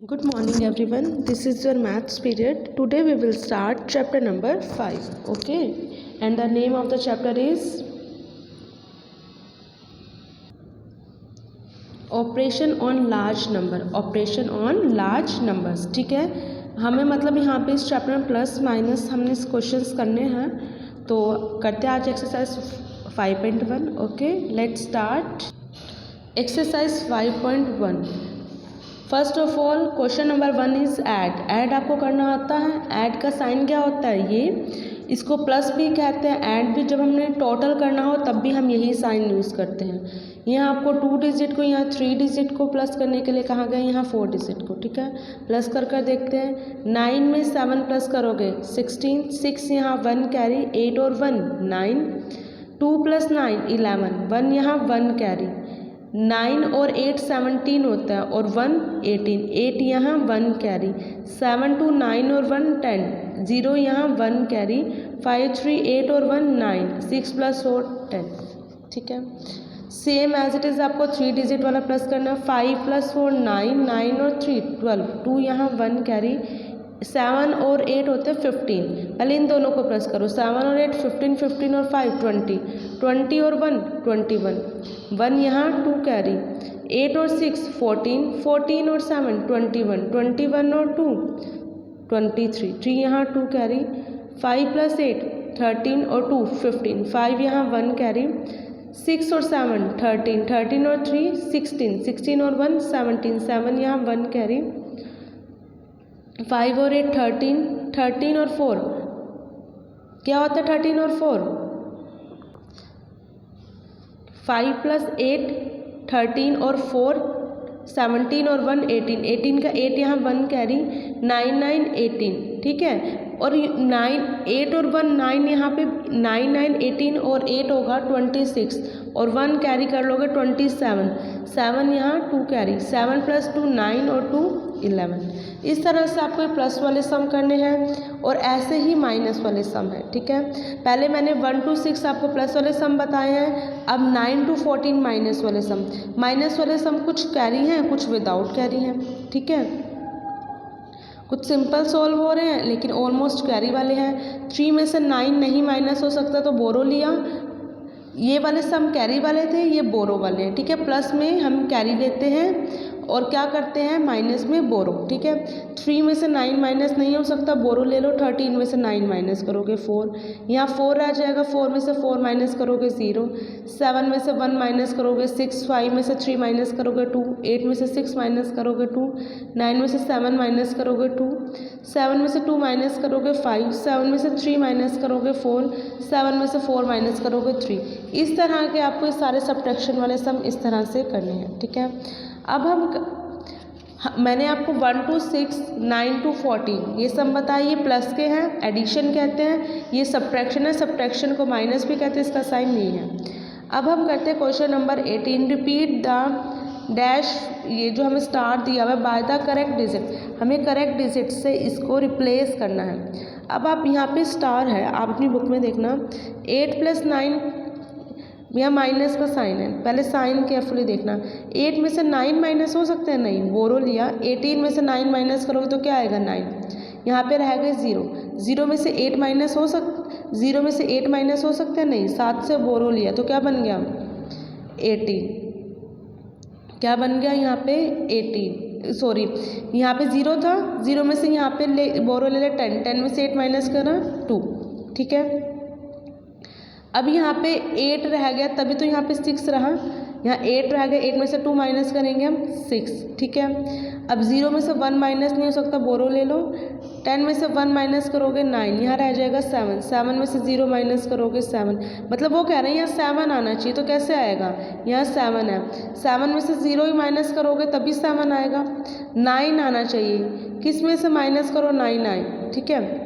Good morning everyone. This is your maths period. Today we will start chapter number 5. Okay. And the name of the chapter is Operation on Large Number. Operation on Large Numbers. ठीक है. हमें मतलब यहाँ पे इस chapter में plus minus हमने questions करने हैं. तो करते हैं आज exercise 5.1. Okay. Let's start. Exercise 5.1. First of all question number 1 is add आपको करना आता है. ऐड का साइन क्या होता है? ये इसको प्लस भी कहते हैं. ऐड भी जब हमने टोटल करना हो तब भी हम यही साइन यूज़ करते हैं. यहाँ आपको 2 डिजिट को यहाँ 3 डिजिट को प्लस करने के लिए कहा गया, यहाँ 4 डिजिट को. ठीक है. प्लस कर देखते हैं. 9 में 7 प्लस करोगे 16. 6 यहाँ 1 कैरी. 8 और 1 9. 2 + 9 11. 1 यहाँ 1 कैरी. 9 और 8 17 होता है और 1 18. 8 यहाँ 1 कैरी. 7 2 9 और 1 10. 0 यहाँ 1 कैरी. 5 3 8 और 1 9. 6 + 4 10. ठीक है. सेम एज इट इज़ आपको 3 डिजिट वाला प्लस करना है. 5 + 4 9. 9 और 3 12. 2 यहाँ 1 कैरी. 7 और 8 होते हैं 15. पहले इन दोनों को प्लस करो. 7 और 8 15. 15 और 5 20. 20 और 1 21. 1 यहाँ 2 कैरी. 8 और 6 14. 14 और 7 21. 21 और 2 23. 3 यहाँ 2 कैरी. 5 + 8 13 और 2 15. 5 यहाँ 1 कैरी. 6 और 7 13. 13 और 3 16. 16 और 1 17. 7 यहाँ 1 कैरी. 5 और 8 13. 13 और 4 क्या होता है? 13 और 4 5 + 8 13 और 4 17 और 1 18. 18 का 8 यहाँ 1 कैरी. 9 9 18. ठीक है. और 9 8 और 1 9 यहाँ पे 9 9 18 और 8 होगा 26 और 1 कैरी कर लोगे 27. 7 यहाँ 2 कैरी. 7 + 2 9 और 2 11. इस तरह से आपको प्लस वाले सम करने हैं और ऐसे ही माइनस वाले सम है. ठीक है. पहले मैंने 1 to 6 आपको प्लस वाले सम बताए हैं. अब 9 to 14 माइनस वाले सम. माइनस वाले सम कुछ कैरी हैं कुछ विदाउट कैरी हैं. ठीक है. कुछ सिंपल सॉल्व हो रहे हैं लेकिन ऑलमोस्ट कैरी वाले हैं. 3 में से 9 नहीं माइनस हो सकता तो बोरो लिया. ये वाले सम कैरी वाले थे, ये बोरो वाले हैं. ठीक है. प्लस में हम कैरी लेते हैं और क्या करते हैं माइनस में बोरो. ठीक है. 3 में से 9 माइनस नहीं हो सकता, बोरो ले लो. 13 में से 9 माइनस करोगे 4. यहाँ 4 आ जाएगा. 4 में से 4 माइनस करोगे 0. 7 में से 1 माइनस करोगे 6. 5 में से 3 माइनस करोगे 2. 8 में से 6 माइनस करोगे 2. 9 में से 7 माइनस करोगे 2. 7 में से 2 माइनस करोगे 5. 7 में से 3 माइनस करोगे 4. 7 में से 4 माइनस करोगे 3. इस तरह के आपको सारे सब्ट्रैक्शन वाले सम इस तरह से करने हैं. ठीक है. अब मैंने आपको 1 to 6 9 to 14 ये सम बताइए. ये प्लस के हैं, एडिशन कहते हैं. ये सब्ट्रैक्शन है, सब्ट्रैक्शन को माइनस भी कहते हैं. इसका साइन नहीं है. अब हम करते हैं question number 18. Repeat the dash. ये जो हमें स्टार दिया हुआ है बाय द करेक्ट डिजिट. हमें करेक्ट डिजिट से इसको रिप्लेस करना है. अब आप यहाँ पे स्टार है, आप अपनी बुक में देखना. 8 + 9 यहाँ माइनस का साइन है. पहले साइन केयरफुली देखना. 8 में से 9 माइनस हो सकते हैं? नहीं. बोरो लिया. 18 में से 9 माइनस करोगे तो क्या आएगा? 9. यहाँ पे रहेगा 0. 0 में से 8 माइनस हो 0 में से 8 माइनस हो सकते हैं? नहीं. 7 से बोरो लिया तो क्या बन गया? 18. क्या बन गया यहाँ पे? 18. सॉरी, यहाँ पे 0 था. 0 में से यहाँ पे बोरो ले 10. 10 में से 8 माइनस करा 2. ठीक है. अब यहाँ पे 8 रह गया तभी तो यहाँ पे 6 रहा. यहाँ 8 रह गया. 8 में से 2 माइनस करेंगे हम 6. ठीक है. अब 0 में से 1 माइनस नहीं हो सकता, बोरो ले लो. 10 में से 1 माइनस करोगे 9. यहाँ रह जाएगा 7. 7 में से 0 माइनस करोगे 7. मतलब वो कह रहे हैं यहाँ 7 आना चाहिए तो कैसे आएगा? यहाँ 7 है. 7 में से 0 ही माइनस करोगे तभी 7 आएगा. 9 आना चाहिए. किस में से माइनस करो? 9 आए. ठीक है.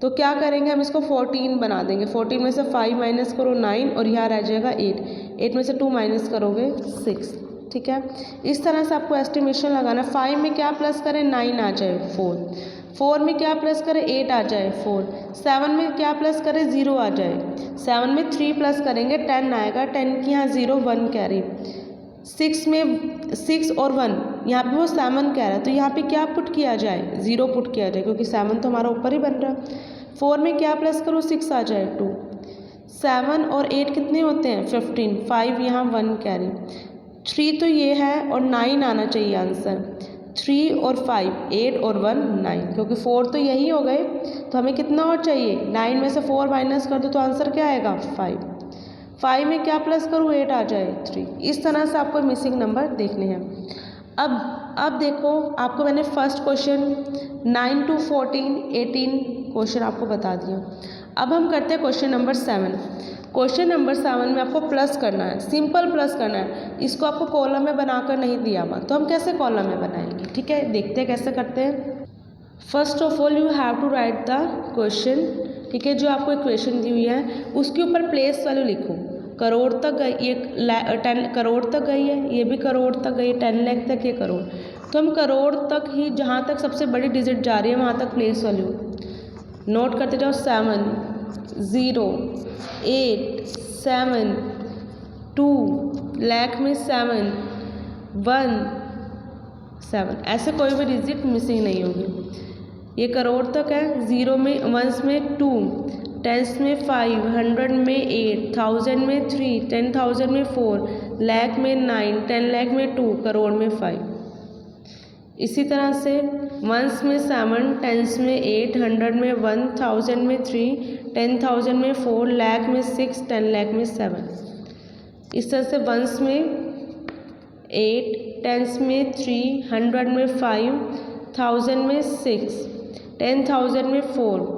तो क्या करेंगे हम इसको 14 बना देंगे. 14 में से 5 माइनस करो 9 और यहाँ रह जाएगा 8. 8 में से 2 माइनस करोगे 6. ठीक है. इस तरह से आपको एस्टिमेशन लगाना. 5 में क्या प्लस करें? 9 आ जाए 4. 4 में क्या प्लस करें? 8 आ जाए 4. 7 में क्या प्लस करें? 0 आ जाए. 7 में 3 प्लस करेंगे 10 आएगा. 10 की यहाँ 0 1 कैरी. 6 में 6 और 1 यहाँ पे वो 7 कह रहा है, तो यहाँ पे क्या पुट किया जाए, 0 पुट किया जाए, क्योंकि 7 तो हमारा ऊपर ही बन रहा है। 4 में क्या प्लस करो, 6 आ जाए, 2। 7 और 8 कितने होते हैं, 15। 5 यहाँ 1 कैरी, 3 तो ये है और 9 आना चाहिए आंसर। 3 और 5, 8 और 1 9, क्योंकि 4 तो यही हो गए, तो हमें कितना और चाहिए, 9 में से 4 माइनस कर दो तो आंसर क्या आएगा, 5। 5 में क्या प्लस करूँ, 8 आ जाए, 3। इस तरह से आपको मिसिंग नंबर देखने हैं। अब देखो, आपको मैंने फर्स्ट क्वेश्चन 9 to 14 18 क्वेश्चन आपको बता दिया। अब हम करते हैं क्वेश्चन नंबर 7। क्वेश्चन नंबर 7 में आपको प्लस करना है, सिंपल प्लस करना है। इसको आपको कॉलम में बनाकर नहीं दिया हुआ, तो हम कैसे कॉलम में बनाएंगे, ठीक है, देखते हैं कैसे करते हैं। First of all you have to write the question, ठीक है, जो आपको इक्वेशन दी हुई है उसके ऊपर प्लेस वैल्यू लिखो। करोड़ तक गई, ये 10 करोड़ तक गई है, ये भी करोड़ तक गई, 10 लाख तक ये करोड़, तो हम करोड़ तक ही, जहाँ तक सबसे बड़ी डिजिट जा रही है वहाँ तक प्लेस वैल्यू नोट करते जाओ। 7 0 8 7 2 लाख में 7 1 7, ऐसे कोई भी डिजिट मिसिंग नहीं होगी। ये करोड़ तक है, 0 में 1 में 2, 10 में 5, 100 में 8, 1000 में 3, 10,000 में 4, लाख में 9, 10 लाख में 2, करोड़ में 5। इसी तरह से 1s में 7, 10s में 8, 100 में 1, 1000 में 3, 10,000 में 4, लाख में 6, 10 लाख में 7। इस तरह से 1s में 8, 10s में 3, 100 में 5, 1000 में 6, 10,000 में 4,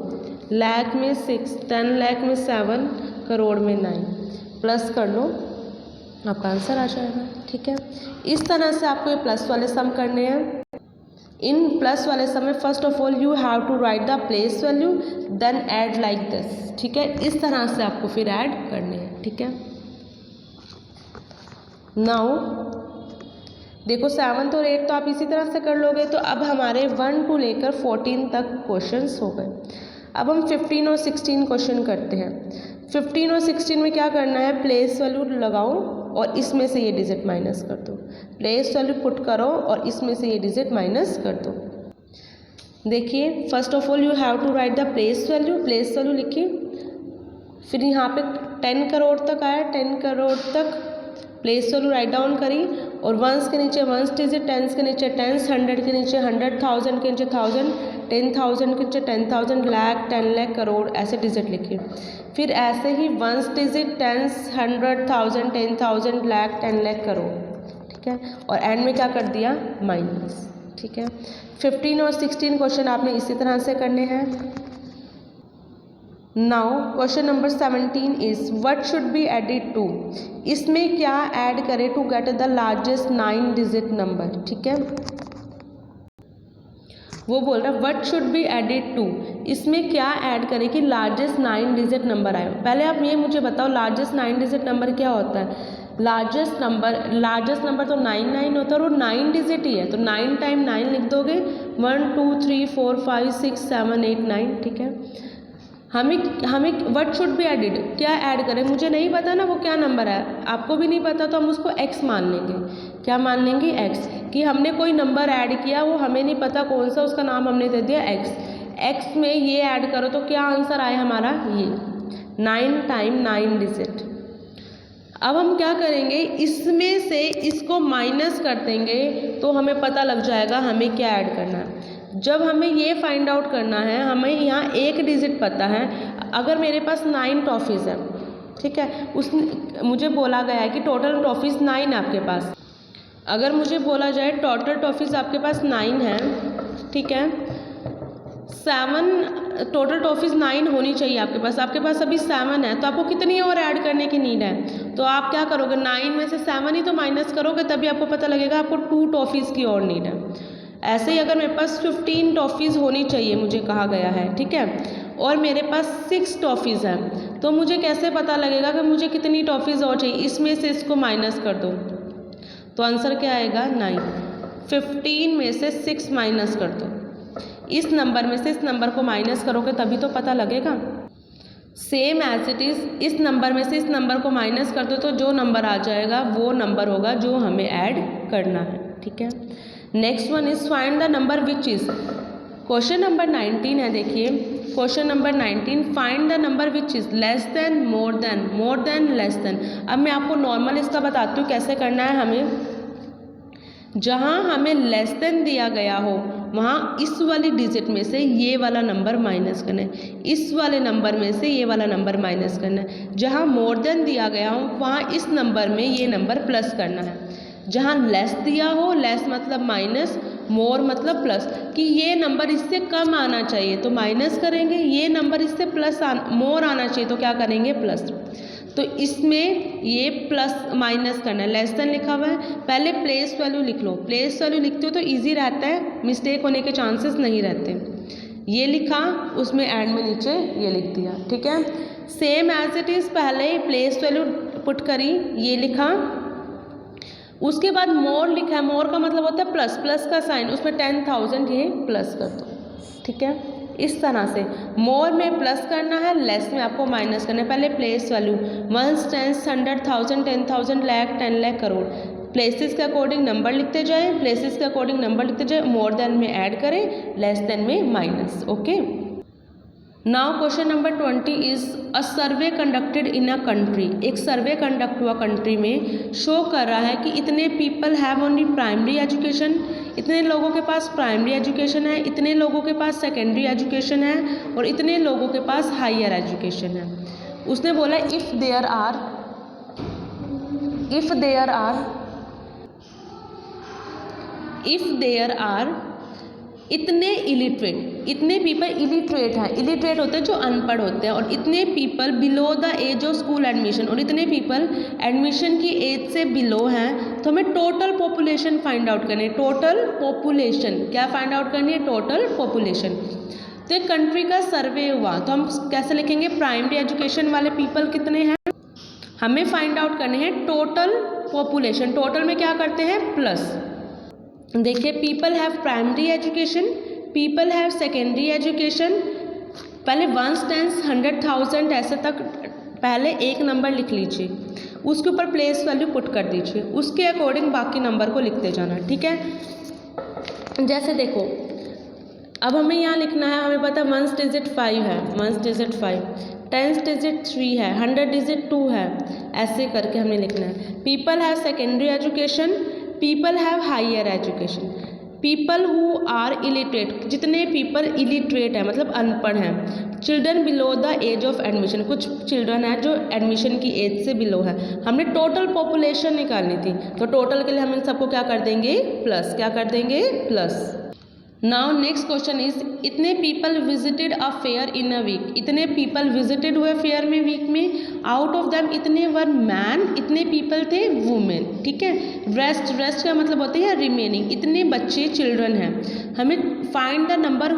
लाख में 6, 10 लाख में 7, करोड़ में 9। प्लस कर लो, आपका आंसर आ जाएगा, ठीक है। इस तरह से आपको ये प्लस वाले सम करने हैं। इन प्लस वाले सम में first of all you have to write the place value, then add like this, ठीक है। इस तरह से आपको फिर ऐड करने हैं, ठीक है। नाउ देखो 7 और 8 तो आप इसी तरह से कर लोगे, तो अब हमारे 1 to लेकर 14 तक क्वेश्चंस हो गए। अब हम 15 और 16 क्वेश्चन करते हैं। 15 और 16 में क्या करना है, प्लेस वैल्यू लगाओ और इसमें से ये डिजिट माइनस कर दो। प्लेस वैल्यू पुट करो और इसमें से ये डिजिट माइनस कर दो। देखिए, first of all you have to write the place value, place value लिखिए। फिर यहाँ पे 10 करोड़ तक आया, 10 करोड़ तक प्लेस वैल्यू राइट डाउन करी, और 1s के नीचे 1s डिजिट, 10s के नीचे 10s, 100 के नीचे 100, 1000 के नीचे 1000, 10,000 के नीचे 10,000, लाख, 10 लाख, करोड़, ऐसे डिजिट लिखिए। फिर ऐसे ही 1s digit, 10s, 100, 1000, 10,000, lakh, 10 lakh, crore, ठीक है, और एंड में क्या कर दिया, माइनस, ठीक है। 15 और 16 क्वेश्चन आपने इसी तरह से करने हैं। Now question number 17 is what should be added to, इसमें क्या ऐड करें to get the largest 9 digit number, ठीक है। वो बोल रहा है what should be added to, इसमें क्या ऐड करें कि लार्जेस्ट 9 डिजिट नंबर आए। पहले आप ये मुझे बताओ, लार्जेस्ट 9 डिजिट नंबर क्या होता है। लार्जेस्ट नंबर तो 9 होता है, और वो 9 डिजिट ही है, तो 9 टाइम 9 लिख दोगे, 1 2 3 4 5 6 7 8 9, ठीक है। हमें व्हाट शुड बी एडिड, क्या ऐड करें, मुझे नहीं पता ना वो क्या नंबर है, आपको भी नहीं पता, तो हम उसको x मान लेंगे। क्या मान लेंगे, x, कि हमने कोई नंबर ऐड किया, वो हमें नहीं पता कौन सा, उसका नाम हमने दे दिया x में ये ऐड करो तो क्या आंसर आए हमारा, ये 9 टाइम 9 डिजिट। अब हम क्या करेंगे, इसमें से इसको माइनस कर देंगे तो हमें पता लग जाएगा हमें क्या ऐड करना है। जब हमें ये फाइंड आउट करना है, हमें यहाँ एक डिजिट पता है, अगर मेरे पास 9 टॉफ़ीज़ है, ठीक है, मुझे बोला गया है कि टोटल टॉफ़ीज़ 9 आपके पास, अगर मुझे बोला जाए टोटल टॉफ़ीज़ आपके पास 9 है, ठीक है, 7 टोटल टॉफ़ीज़ 9 होनी चाहिए आपके पास अभी 7 है, तो आपको कितनी और ऐड करने की नीड है, तो आप क्या करोगे, 9 में से 7 ही तो माइनस करोगे, तभी आपको पता लगेगा आपको 2 टॉफ़ीज़ की और नीड है। ऐसे ही अगर मेरे पास 15 टॉफ़ीज़ होनी चाहिए, मुझे कहा गया है, ठीक है, और मेरे पास 6 टॉफ़ीज़ हैं, तो मुझे कैसे पता लगेगा कि मुझे कितनी टॉफ़ीज़ और चाहिए, इसमें से इसको माइनस कर दो, तो आंसर क्या आएगा, 9। 15 में से 6 माइनस कर दो, इस नंबर में से इस नंबर को माइनस करोगे तभी तो पता लगेगा। सेम एज इट इज़, इस नंबर में से इस नंबर को माइनस कर दो तो जो नंबर आ जाएगा वो नंबर होगा जो हमें ऐड करना है, ठीक है। Next one is find the number which is, question number 19 है। देखिए question number 19, find the number which is less than, more than, less than. अब मैं आपको नॉर्मल इसका बताती हूँ कैसे करना है। हमें जहाँ हमें लेस देन दिया गया हो वहाँ इस वाली डिजिट में से ये वाला नंबर माइनस करना है, इस वाले नंबर में से ये वाला नंबर माइनस करना है। जहाँ मोर देन दिया गया हो वहाँ इस नंबर में ये नंबर प्लस करना है। जहाँ लेस दिया हो, लेस मतलब माइनस, मोर मतलब प्लस, कि ये नंबर इससे कम आना चाहिए तो माइनस करेंगे, ये नंबर इससे प्लस मोर आना चाहिए तो क्या करेंगे, प्लस। तो इसमें ये प्लस माइनस करना है, लेस देन लिखा हुआ है, पहले प्लेस वैल्यू लिख लो। प्लेस वैल्यू लिखते हो तो इजी रहता है, मिस्टेक होने के चांसेस नहीं रहते। ये लिखा, उसमें एंड में नीचे ये लिख दिया, ठीक है। सेम एज इट इज़, पहले प्लेस वैल्यू पुट करी, ये लिखा, उसके बाद मोर लिखा है। मोर का मतलब होता है प्लस, प्लस का साइन, उसमें 10,000 ये प्लस कर दो, ठीक है। इस तरह से मोर में प्लस करना है, लेस में आपको माइनस करना है। पहले place value 1, 10, 100,000, 10,000, lakh, 10 lakh, crore. Places के अकॉर्डिंग नंबर लिखते जाए, प्लेसेस के अकॉर्डिंग नंबर लिखते जाए, मोर देन में ऐड करें, लेस देन में minus. Okay, now question number 20 is a survey conducted in a country. एक सर्वे कंडक्ट हुआ कंट्री में, शो कर रहा है कि इतने people have only primary education, इतने लोगों के पास प्राइमरी एजुकेशन है, इतने लोगों के पास सेकेंडरी एजुकेशन है और इतने लोगों के पास हायर एजुकेशन है। उसने बोला इफ़ देयर आर इतने इलिटरेट, इतने पीपल इलिटरेट हैं, इलिटरेट होते हैं जो अनपढ़ होते हैं, और इतने people below the age of school admission, और इतने पीपल एडमिशन की एज से बिलो हैं, तो हमें टोटल पॉपुलेशन फाइंड आउट करनी है। टोटल पॉपुलेशन क्या फाइंड आउट करनी है, टोटल पॉपुलेशन। तो एक कंट्री का सर्वे हुआ तो हम कैसे लिखेंगे, प्राइमरी एजुकेशन वाले पीपल कितने हैं, हमें फाइंड आउट करने हैं टोटल पॉपुलेशन। टोटल में क्या करते हैं, प्लस। देखिए people have primary education, people have secondary education, पहले 1, 10, 100,000 ऐसे तक पहले एक नंबर लिख लीजिए, उसके ऊपर प्लेस वैल्यू पुट कर दीजिए, उसके अकॉर्डिंग बाकी नंबर को लिखते जाना, ठीक है। जैसे देखो अब हमें यहाँ लिखना है, हमें पता 1 डिजिट 5 है, 1 डिजिट 5, 10 डिजिट 3 है, 100 डिजिट 2 है, ऐसे करके हमें लिखना है। People have secondary education, people have higher education, people who are illiterate, जितने पीपल इलिटरेट है मतलब अनपढ़ हैं। Children below the age of admission, कुछ चिल्ड्रन है जो एडमिशन की एज से बिलो है। हमने टोटल पॉपुलेशन निकालनी थी, तो टोटल के लिए हम इन सबको क्या कर देंगे, प्लस, क्या कर देंगे, plus. Now next question is इतने people visited a fair in a week, इतने पीपल विजिटेड हुए फेयर में वीक में, आउट ऑफ दैम इतने वर मैन, इतने पीपल थे वुमेन, ठीक है। रेस्ट का मतलब होता है रिमेनिंग, इतने बच्चे चिल्ड्रन हैं। हमें find the number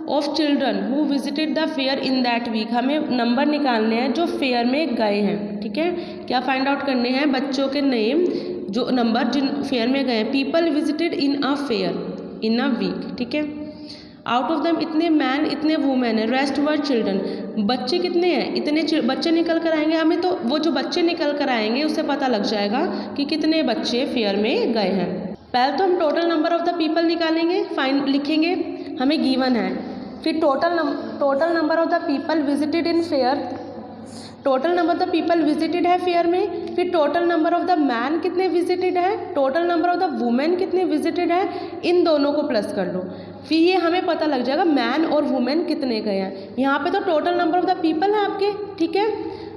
of children who visited the fair in that week, हमें नंबर निकालने हैं जो फेयर में गए हैं, ठीक है। क्या फाइंड आउट करने हैं, बच्चों के नेम, जो नंबर जिन फेयर में गए हैं। People visited in a fair in a week, ठीक है। आउट ऑफ देम इतने मैन, इतने वुमेन है, रेस्ट वर चिल्ड्रन, बच्चे कितने हैं, इतने बच्चे निकल कर आएंगे। हमें तो वो जो बच्चे निकल कर आएंगे उससे पता लग जाएगा कि कितने बच्चे फेयर में गए हैं। पहले तो हम total number of the people निकालेंगे, फाइंड लिखेंगे, हमें गिवन है। फिर total number of the people visited in fair, total number of the people visited है फेयर में। फिर total number of the man कितने विजिटेड है, total number of the women कितने विजिटेड है, इन दोनों को प्लस कर लो। फिर ये हमें पता लग जाएगा मैन और वुमेन कितने गए हैं। यहाँ पे तो total number of the people है आपके, ठीक है।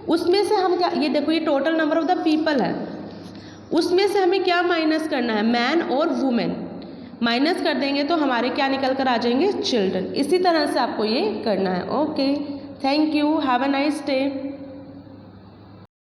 उसमें से हम क्या, ये देखो ये total number of the people है, उसमें से हमें क्या माइनस करना है, मैन और वुमेन माइनस कर देंगे तो हमारे क्या निकल कर आ जाएंगे, चिल्ड्रन। इसी तरह से आपको ये करना है। Okay, thank you, have a nice day.